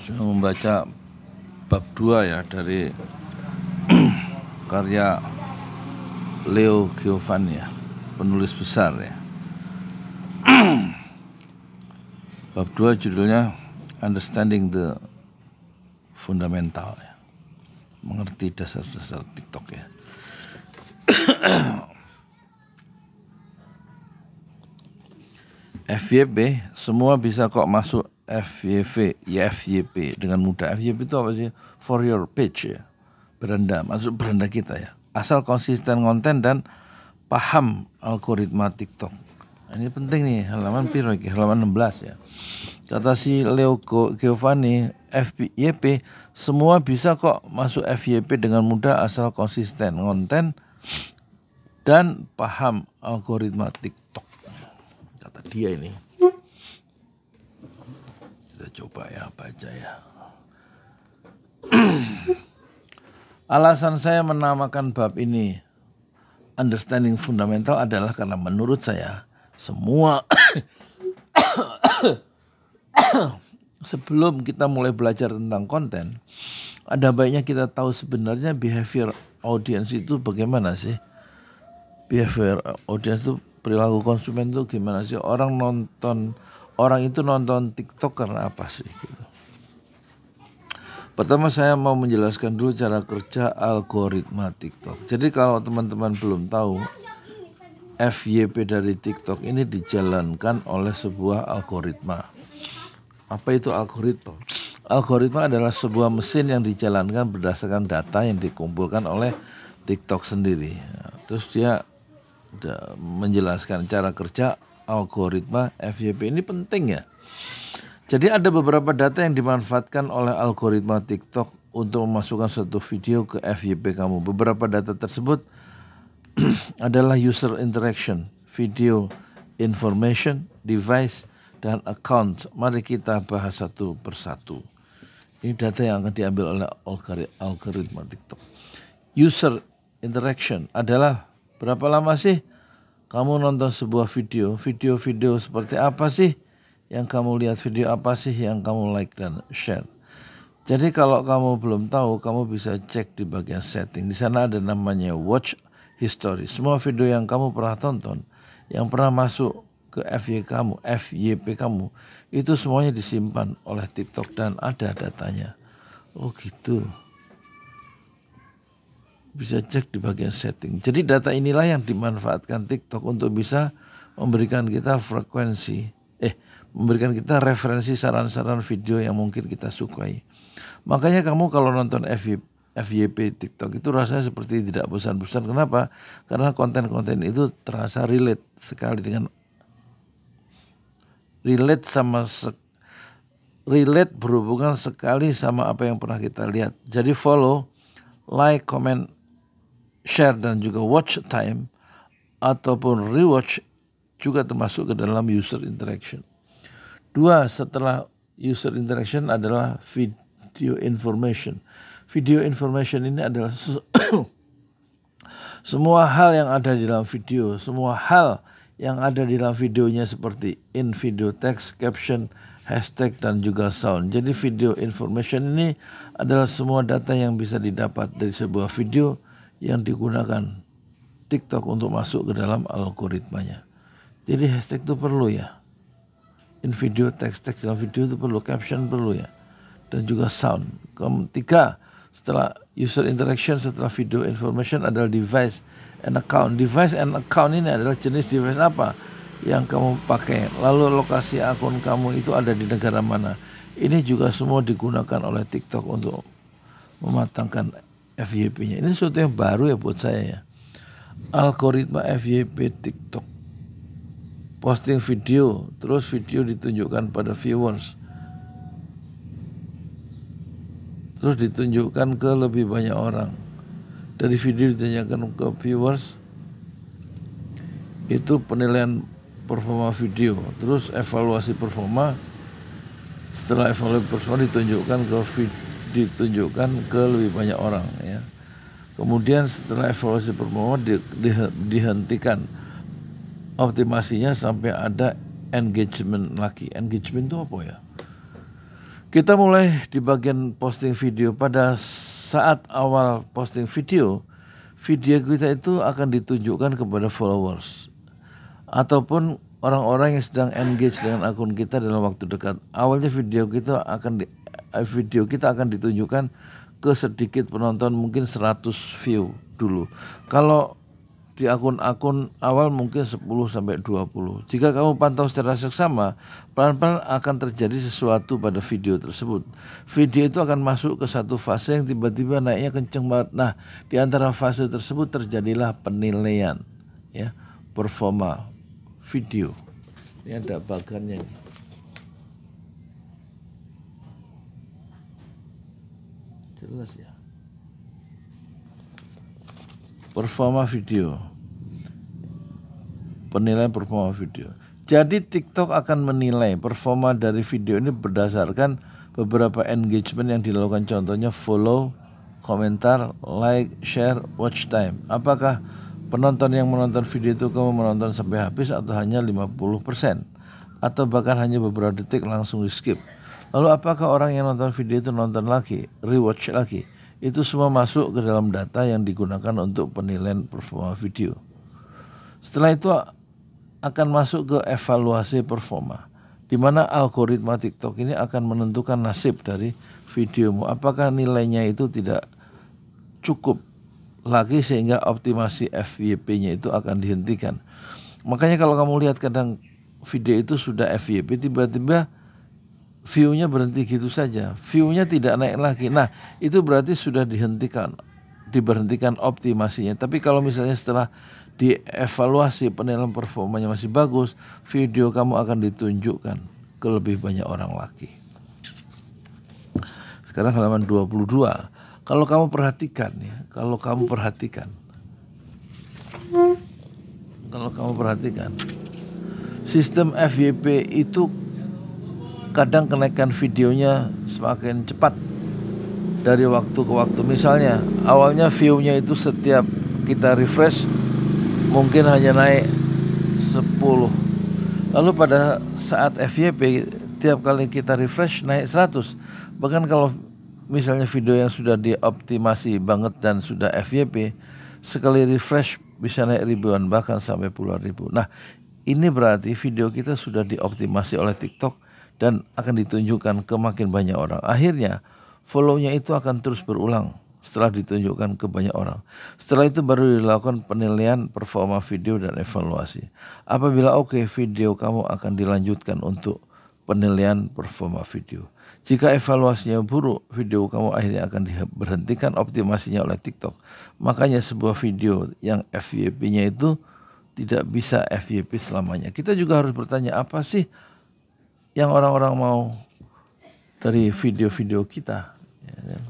Saya membaca bab 2 ya dari karya Leo Giovanni ya, penulis besar ya. Bab 2 judulnya Understanding the Fundamental ya. Mengerti dasar-dasar TikTok ya. FYP semua bisa kok masuk FYP dengan mudah. FYP itu apa sih? For your page ya. Beranda, masuk beranda kita ya. Asal konsisten konten dan paham algoritma TikTok. Ini penting nih, halaman piro iki? Halaman 16 ya. Kata si Leo Giovanni, FYP semua bisa kok masuk FYP dengan mudah asal konsisten konten dan paham algoritma TikTok. Kata dia ini. Kita coba ya baca ya. Alasan saya menamakan bab ini Understanding Fundamental adalah karena menurut saya semua sebelum kita mulai belajar tentang konten, ada baiknya kita tahu sebenarnya behavior audience itu bagaimana sih. Behavior audience itu, perilaku konsumen itu gimana sih. Orang itu nonton TikTok karena apa sih gitu. Pertama saya mau menjelaskan dulu cara kerja algoritma TikTok. Jadi kalau teman-teman belum tahu, FYP dari TikTok ini dijalankan oleh sebuah algoritma. Apa itu algoritma? Algoritma adalah sebuah mesin yang dijalankan berdasarkan data yang dikumpulkan oleh TikTok sendiri. Terus dia menjelaskan cara kerja algoritma FYP ini penting ya. Jadi ada beberapa data yang dimanfaatkan oleh algoritma TikTok untuk memasukkan suatu video ke FYP kamu. Beberapa data tersebut adalah user interaction, video information, device, dan account. Mari kita bahas satu persatu. Ini data yang akan diambil oleh algoritma TikTok. User interaction adalah berapa lama sih kamu nonton sebuah video? Video-video seperti apa sih yang kamu lihat? Video apa sih yang kamu like dan share? Jadi kalau kamu belum tahu, kamu bisa cek di bagian setting. Di sana ada namanya watch history. Semua video yang kamu pernah tonton, yang pernah masuk ke FYP kamu, itu semuanya disimpan oleh TikTok dan ada datanya. Oh gitu. Bisa cek di bagian setting. Jadi data inilah yang dimanfaatkan TikTok untuk bisa memberikan kita memberikan kita referensi saran-saran video yang mungkin kita sukai. Makanya kamu kalau nonton FYP TikTok itu rasanya seperti tidak bosan-bosan. Kenapa? Karena konten-konten itu terasa relate sekali dengan relate berhubungan sekali sama apa yang pernah kita lihat. Jadi follow, like, comment, share dan juga watch time ataupun rewatch juga termasuk ke dalam user interaction. 2, setelah user interaction adalah video information. Video information ini adalah semua hal yang ada di dalam video, semua hal yang ada di dalam videonya seperti in video text, caption, hashtag dan juga sound. Jadi video information ini adalah semua data yang bisa didapat dari sebuah video yang digunakan TikTok untuk masuk ke dalam algoritmanya. Jadi hashtag itu perlu ya. In video text dalam video itu perlu, caption perlu ya. Dan juga sound. 3, setelah user interaction, setelah video information adalah device and account. Device and account ini adalah jenis device apa yang kamu pakai. Lalu lokasi akun kamu itu ada di negara mana. Ini juga semua digunakan oleh TikTok untuk mematangkan FYP-nya. Ini sesuatu yang baru ya buat saya ya. Algoritma FYP TikTok. Posting video, terus video ditunjukkan pada viewers. Terus ditunjukkan ke lebih banyak orang. Dari video ditunjukkan ke viewers, itu penilaian performa video. Terus evaluasi performa, setelah evaluasi performa ditunjukkan ke lebih banyak orang ya. Kemudian setelah evaluasi performa dihentikan optimasinya sampai ada engagement lagi. Engagement itu apa ya? Kita mulai di bagian posting video. Pada saat awal posting video kita itu akan ditunjukkan kepada followers ataupun orang-orang yang sedang engage dengan akun kita dalam waktu dekat. Awalnya video kita akan ditunjukkan ke sedikit penonton, mungkin 100 view dulu. Kalau di akun-akun awal mungkin 10-20. Jika kamu pantau secara seksama, pelan-pelan akan terjadi sesuatu pada video tersebut. Video itu akan masuk ke satu fase yang tiba-tiba naiknya kenceng banget. Nah, di antara fase tersebut terjadilah penilaian, ya, performa video. Ini ada bagannya. Jelas ya. Performa video. Penilaian performa video. Jadi TikTok akan menilai performa dari video ini berdasarkan beberapa engagement yang dilakukan, contohnya follow, komentar, like, share, watch time. Apakah penonton yang menonton video itu kamu menonton sampai habis atau hanya 50%? Atau bahkan hanya beberapa detik langsung di skip. Lalu apakah orang yang nonton video itu nonton lagi, rewatch lagi? Itu semua masuk ke dalam data yang digunakan untuk penilaian performa video. Setelah itu akan masuk ke evaluasi performa, di mana algoritma TikTok ini akan menentukan nasib dari videomu. Apakah nilainya itu tidak cukup lagi sehingga optimasi FYP-nya itu akan dihentikan. Makanya kalau kamu lihat kadang video itu sudah FYP, tiba-tiba view-nya berhenti gitu saja, view-nya tidak naik lagi. Nah, itu berarti sudah diberhentikan optimasinya. Tapi kalau misalnya setelah dievaluasi penilaian performanya masih bagus, video kamu akan ditunjukkan ke lebih banyak orang lagi. Sekarang halaman 22. Kalau kamu perhatikan ya, kalau kamu perhatikan sistem FYP itu kadang kenaikan videonya semakin cepat dari waktu ke waktu. Misalnya awalnya view-nya itu setiap kita refresh mungkin hanya naik 10. Lalu pada saat FYP tiap kali kita refresh naik 100. Bahkan kalau misalnya video yang sudah dioptimasi banget dan sudah FYP, sekali refresh bisa naik ribuan bahkan sampai puluhan ribu. Nah, ini berarti video kita sudah dioptimasi oleh TikTok dan akan ditunjukkan ke makin banyak orang. Akhirnya follow-nya itu akan terus berulang setelah ditunjukkan ke banyak orang. Setelah itu baru dilakukan penilaian performa video dan evaluasi. Apabila oke, video kamu akan dilanjutkan untuk penilaian performa video. Jika evaluasinya buruk, video kamu akhirnya akan diberhentikan optimasinya oleh TikTok. Makanya sebuah video yang FYP-nya itu tidak bisa FYP selamanya. Kita juga harus bertanya, apa sih yang orang-orang mau dari video-video kita, ya kan?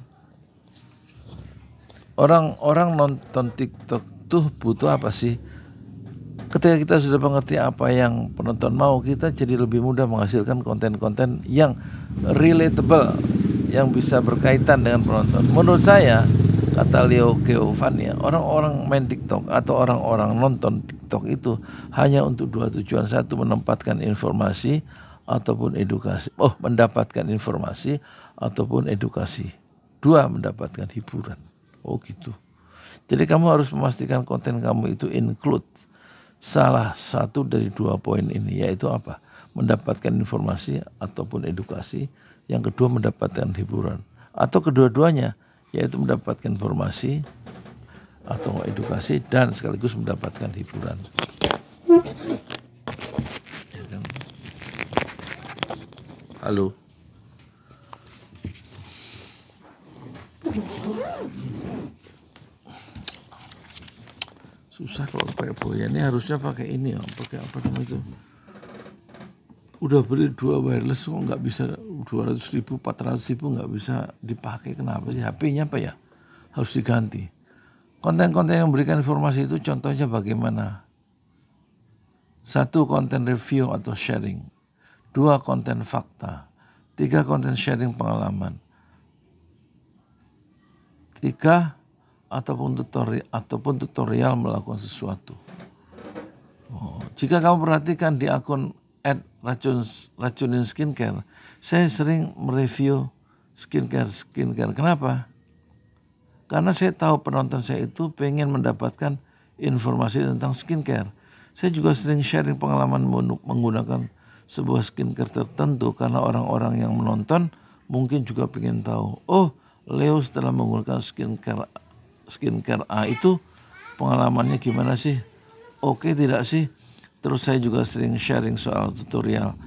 Orang-orang nonton TikTok tuh butuh apa sih? Ketika kita sudah mengerti apa yang penonton mau, kita jadi lebih mudah menghasilkan konten-konten yang relatable, yang bisa berkaitan dengan penonton. Menurut saya, kata Leo Keovania, orang-orang main TikTok atau orang-orang nonton TikTok itu hanya untuk dua tujuan. Satu, menempatkan informasi ataupun edukasi. Mendapatkan informasi ataupun edukasi. Dua, mendapatkan hiburan. Gitu. Jadi kamu harus memastikan konten kamu itu include salah satu dari dua poin ini, yaitu apa? Mendapatkan informasi ataupun edukasi. Yang kedua, mendapatkan hiburan. Atau kedua-duanya, yaitu mendapatkan informasi atau edukasi dan sekaligus mendapatkan hiburan. Halo. Susah kalau pakai boya. Ini harusnya pakai ini ya, pakai apa namanya itu? Udah beli 2 wireless kok nggak bisa, 200.000, 400.000 nggak bisa dipakai. Kenapa sih? HP-nya apa ya? Harus diganti. Konten-konten yang memberikan informasi itu contohnya bagaimana? 1, konten review atau sharing. 2, konten fakta. 3, konten sharing pengalaman. 3, ataupun tutorial melakukan sesuatu. Jika kamu perhatikan di akun racunin skincare. Saya sering mereview skincare. Kenapa? Karena saya tahu penonton saya itu pengen mendapatkan informasi tentang skincare. Saya juga sering sharing pengalaman menggunakan sebuah skincare tertentu karena orang-orang yang menonton mungkin juga pengen tahu. Oh, Leo setelah menggunakan skincare A itu pengalamannya gimana sih? Oke tidak sih? Terus saya juga sering sharing soal tutorial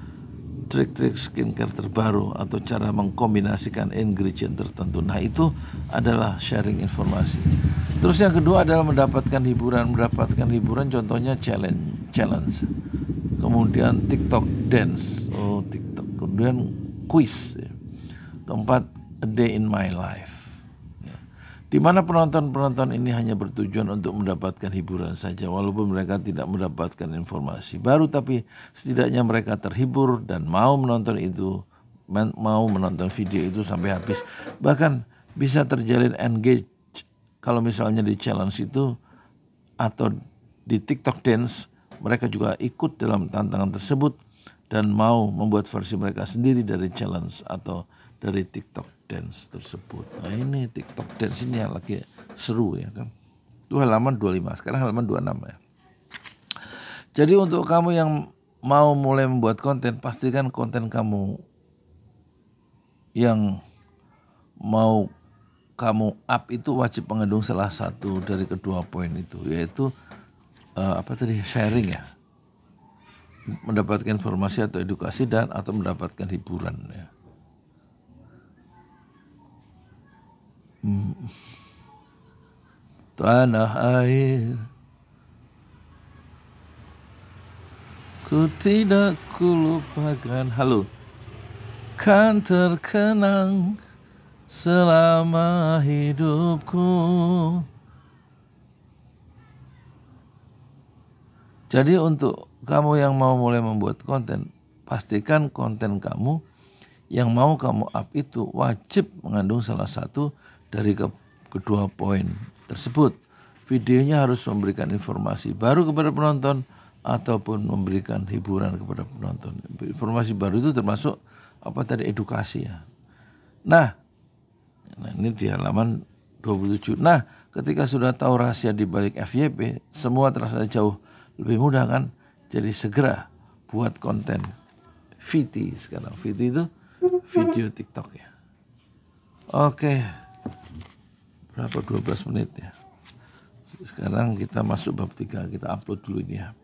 trik-trik skincare terbaru atau cara mengkombinasikan ingredient tertentu. Nah itu adalah sharing informasi. Terus yang kedua adalah mendapatkan hiburan. Mendapatkan hiburan contohnya challenge. Kemudian TikTok dance. Oh TikTok. Kemudian quiz. Keempat, a day in my life. Di mana penonton-penonton ini hanya bertujuan untuk mendapatkan hiburan saja, walaupun mereka tidak mendapatkan informasi baru, tapi setidaknya mereka terhibur dan mau menonton video itu sampai habis. Bahkan bisa terjalin engage kalau misalnya di challenge itu atau di TikTok dance, mereka juga ikut dalam tantangan tersebut dan mau membuat versi mereka sendiri dari challenge atau dari TikTok dance tersebut. Nah ini TikTok dance ini yang lagi seru ya kan. Itu halaman 25, sekarang halaman 26 ya. Jadi untuk kamu yang mau mulai membuat konten, pastikan konten kamu yang mau kamu up itu wajib mengandung salah satu dari kedua poin itu, yaitu sharing ya. Mendapatkan informasi atau edukasi dan atau mendapatkan hiburan ya. Tanah air, ku tidak kulupakan. Halo, kan terkenang selama hidupku. Jadi untuk kamu yang mau mulai membuat konten, pastikan konten kamu yang mau kamu up itu wajib mengandung salah satu dari kedua poin tersebut. Videonya harus memberikan informasi baru kepada penonton ataupun memberikan hiburan kepada penonton. Informasi baru itu termasuk edukasi ya. Nah ini di halaman 27. Nah, ketika sudah tahu rahasia di balik FYP, semua terasa jauh lebih mudah kan? Jadi segera buat konten VT sekarang. VT itu video TikTok ya. Oke. Berapa 12 menit ya. Sekarang kita masuk bab 3, kita upload dulu ini ya.